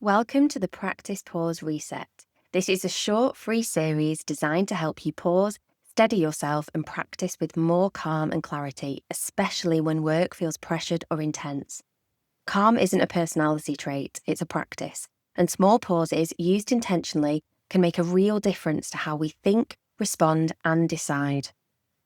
Welcome to the Practice Pause Reset. This is a short, free series designed to help you pause, steady yourself, and practice with more calm and clarity, especially when work feels pressured or intense. Calm isn't a personality trait, it's a practice, and small pauses used intentionally can make a real difference to how we think, respond, and decide.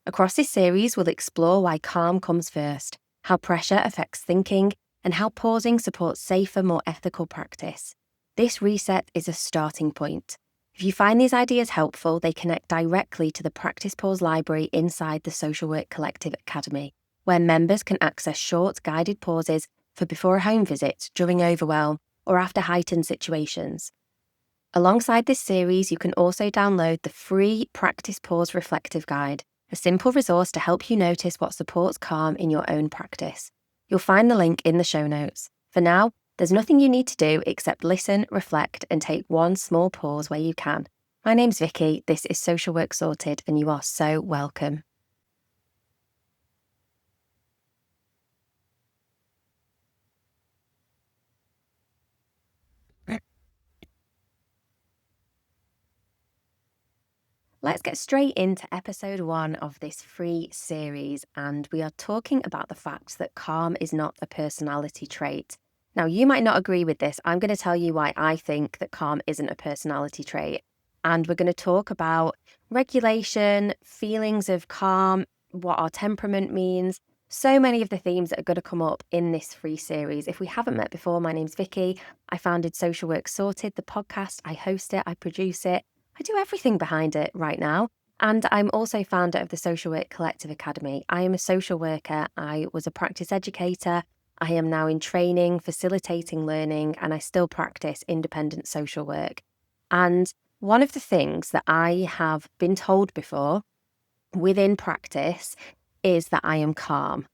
Across this series, we'll explore why calm comes first, how pressure affects thinking, and how pausing supports safer, more ethical practice. This reset is a starting point. If you find these ideas helpful, they connect directly to the Practice Pause library inside the Social Work Collective Academy, where members can access short, guided pauses for before a home visit, during overwhelm, or after heightened situations. Alongside this series, you can also download the free Practice Pause Reflective Guide, a simple resource to help you notice what supports calm in your own practice. You'll find the link in the show notes. For now, there's nothing you need to do except listen, reflect, and take one small pause where you can. My name's Vicki, this is Social Work Sorted, and you are so welcome. Let's get straight into episode 1 of this free series, and we are talking about the fact that calm is not a personality trait. Now, you might not agree with this. I'm going to tell you why I think that calm isn't a personality trait. And we're going to talk about regulation, feelings of calm, what our temperament means, so many of the themes that are going to come up in this free series. If we haven't met before, my name's Vicki. I founded Social Work Sorted, the podcast. I host it, I produce it. I do everything behind it right now. And I'm also founder of the Social Work Collective Academy. I am a social worker. I was a practice educator. I am now in training, facilitating learning, and I still practice independent social work. And one of the things that I have been told before within practice is that I am calm.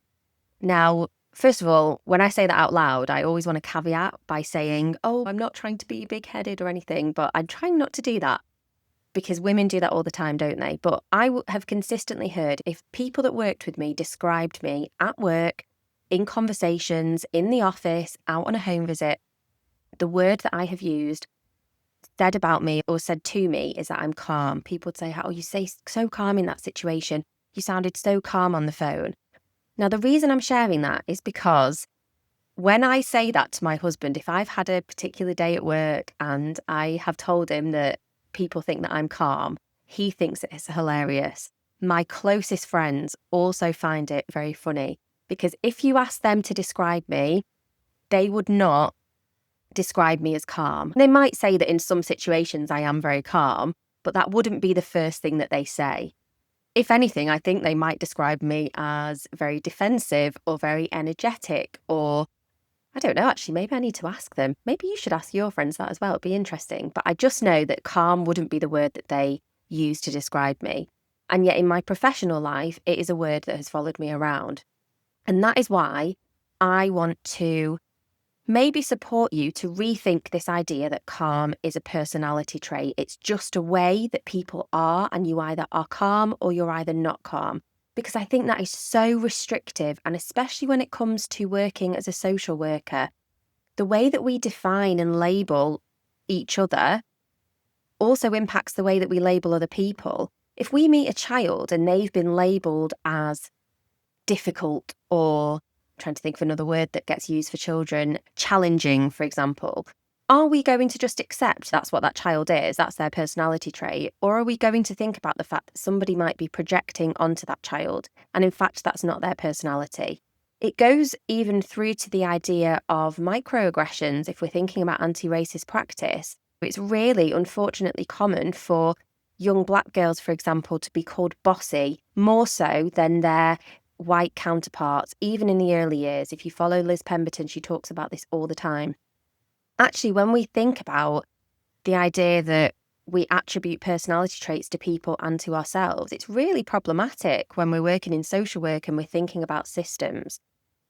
Now, first of all, when I say that out loud, I always want to caveat by saying, I'm not trying to be big-headed or anything, but I'm trying not to do that. Because women do that all the time, don't they? But I have consistently heard if people that worked with me described me at work, in conversations, in the office, out on a home visit, the word that I have used, said about me or said to me is that I'm calm. People would say, you say so calm in that situation. You sounded so calm on the phone. Now, the reason I'm sharing that is because when I say that to my husband, if I've had a particular day at work and I have told him that people think that I'm calm, he thinks it's hilarious. My closest friends also find it very funny because if you ask them to describe me, they would not describe me as calm. They might say that in some situations I am very calm, but that wouldn't be the first thing that they say. If anything, I think they might describe me as very defensive or very energetic, or I don't know, actually, maybe I need to ask them. Maybe you should ask your friends that as well. It'd be interesting. But I just know that calm wouldn't be the word that they use to describe me. And yet in my professional life, it is a word that has followed me around. And that is why I want to maybe support you to rethink this idea that calm is a personality trait. It's just a way that people are, and you either are calm or you're either not calm. Because I think that is so restrictive, and especially when it comes to working as a social worker, the way that we define and label each other also impacts the way that we label other people. If we meet a child and they've been labelled as difficult, or I'm trying to think of another word that gets used for children, challenging, for example, are we going to just accept that's what that child is, that's their personality trait? Or are we going to think about the fact that somebody might be projecting onto that child, and in fact, that's not their personality? It goes even through to the idea of microaggressions. If we're thinking about anti-racist practice, it's really, unfortunately, common for young black girls, for example, to be called bossy, more so than their white counterparts, even in the early years. If you follow Liz Pemberton, she talks about this all the time. Actually, when we think about the idea that we attribute personality traits to people and to ourselves, it's really problematic when we're working in social work and we're thinking about systems.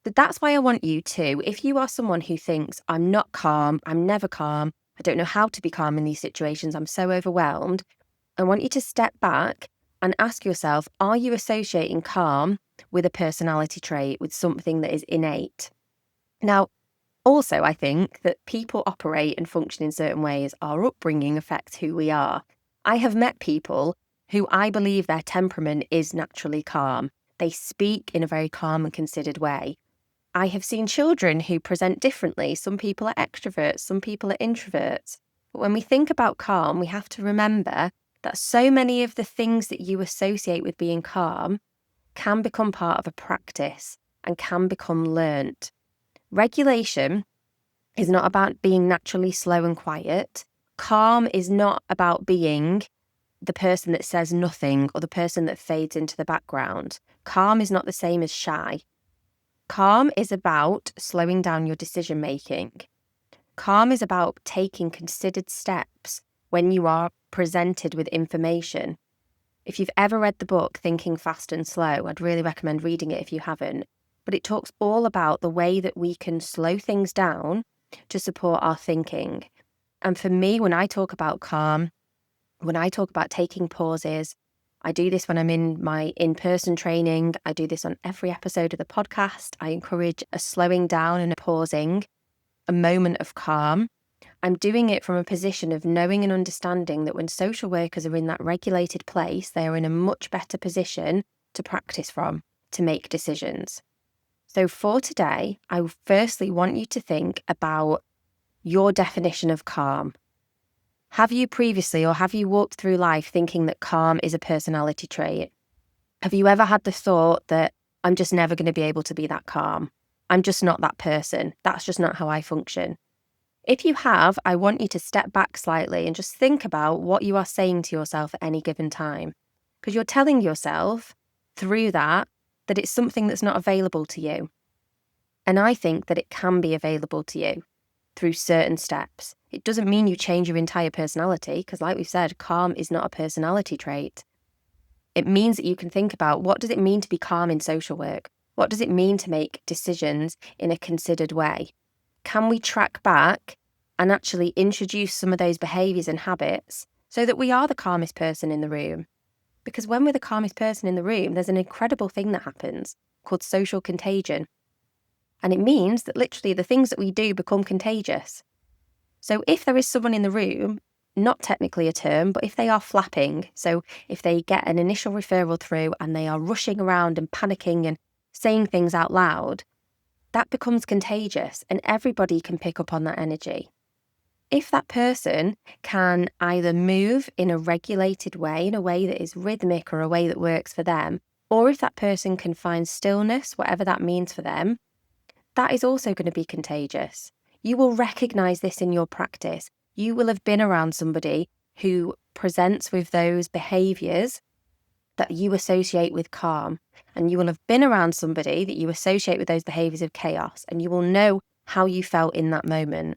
But that's why I want you to, if you are someone who thinks, I'm not calm, I'm never calm, I don't know how to be calm in these situations, I'm so overwhelmed, I want you to step back and ask yourself, are you associating calm with a personality trait, with something that is innate? Now, Also, I think that people operate and function in certain ways. Our upbringing affects who we are. I have met people who I believe their temperament is naturally calm. They speak in a very calm and considered way. I have seen children who present differently. Some people are extroverts, some people are introverts. But when we think about calm, we have to remember that so many of the things that you associate with being calm can become part of a practice and can become learnt. Regulation is not about being naturally slow and quiet. Calm is not about being the person that says nothing or the person that fades into the background. Calm is not the same as shy. Calm is about slowing down your decision making. Calm is about taking considered steps when you are presented with information. If you've ever read the book Thinking Fast and Slow, I'd really recommend reading it if you haven't. But it talks all about the way that we can slow things down to support our thinking. And for me, when I talk about calm, when I talk about taking pauses, I do this when I'm in my in-person training. I do this on every episode of the podcast. I encourage a slowing down and a pausing, a moment of calm. I'm doing it from a position of knowing and understanding that when social workers are in that regulated place, they are in a much better position to practice from, to make decisions. So for today, I firstly want you to think about your definition of calm. Have you previously, or have you walked through life thinking that calm is a personality trait? Have you ever had the thought that I'm just never going to be able to be that calm? I'm just not that person. That's just not how I function. If you have, I want you to step back slightly and just think about what you are saying to yourself at any given time. Because you're telling yourself through that it's something that's not available to you. And I think that it can be available to you through certain steps. It doesn't mean you change your entire personality, because like we've said, calm is not a personality trait. It means that you can think about, what does it mean to be calm in social work? What does it mean to make decisions in a considered way? Can we track back and actually introduce some of those behaviours and habits so that we are the calmest person in the room? Because when we're the calmest person in the room, there's an incredible thing that happens called social contagion. And it means that literally the things that we do become contagious. So if there is someone in the room, not technically a term, but if they are flapping, so if they get an initial referral through and they are rushing around and panicking and saying things out loud, that becomes contagious and everybody can pick up on that energy. If that person can either move in a regulated way, in a way that is rhythmic or a way that works for them, or if that person can find stillness, whatever that means for them, that is also going to be contagious. You will recognise this in your practice. You will have been around somebody who presents with those behaviours that you associate with calm, and you will have been around somebody that you associate with those behaviours of chaos, and you will know how you felt in that moment.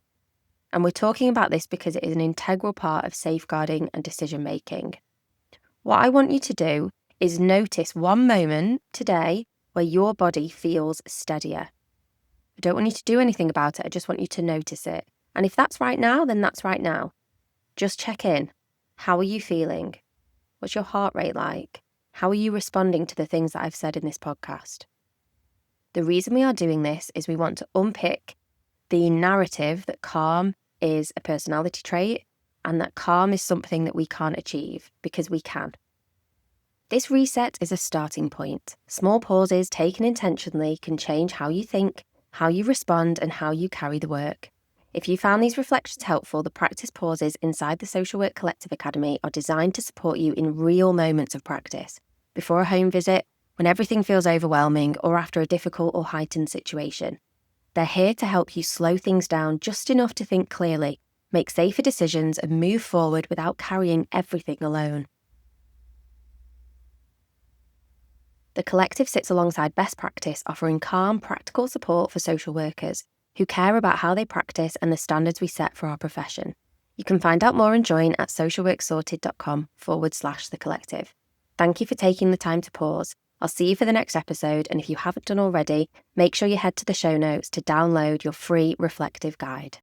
And we're talking about this because it is an integral part of safeguarding and decision making. What I want you to do is notice one moment today where your body feels steadier. I don't want you to do anything about it. I just want you to notice it. And if that's right now, then that's right now. Just check in. How are you feeling? What's your heart rate like? How are you responding to the things that I've said in this podcast? The reason we are doing this is we want to unpick the narrative that calm is a personality trait and that calm is something that we can't achieve, because we can. This reset is a starting point. Small pauses taken intentionally can change how you think, how you respond, and how you carry the work. If you found these reflections helpful, the practice pauses inside the Social Work Collective Academy are designed to support you in real moments of practice, before a home visit, when everything feels overwhelming, or after a difficult or heightened situation. They're here to help you slow things down just enough to think clearly, make safer decisions, and move forward without carrying everything alone. The collective sits alongside best practice, offering calm, practical support for social workers who care about how they practice and the standards we set for our profession. You can find out more and join at socialworksorted.com/the collective. Thank you for taking the time to pause. I'll see you for the next episode, and if you haven't done already, make sure you head to the show notes to download your free reflective guide.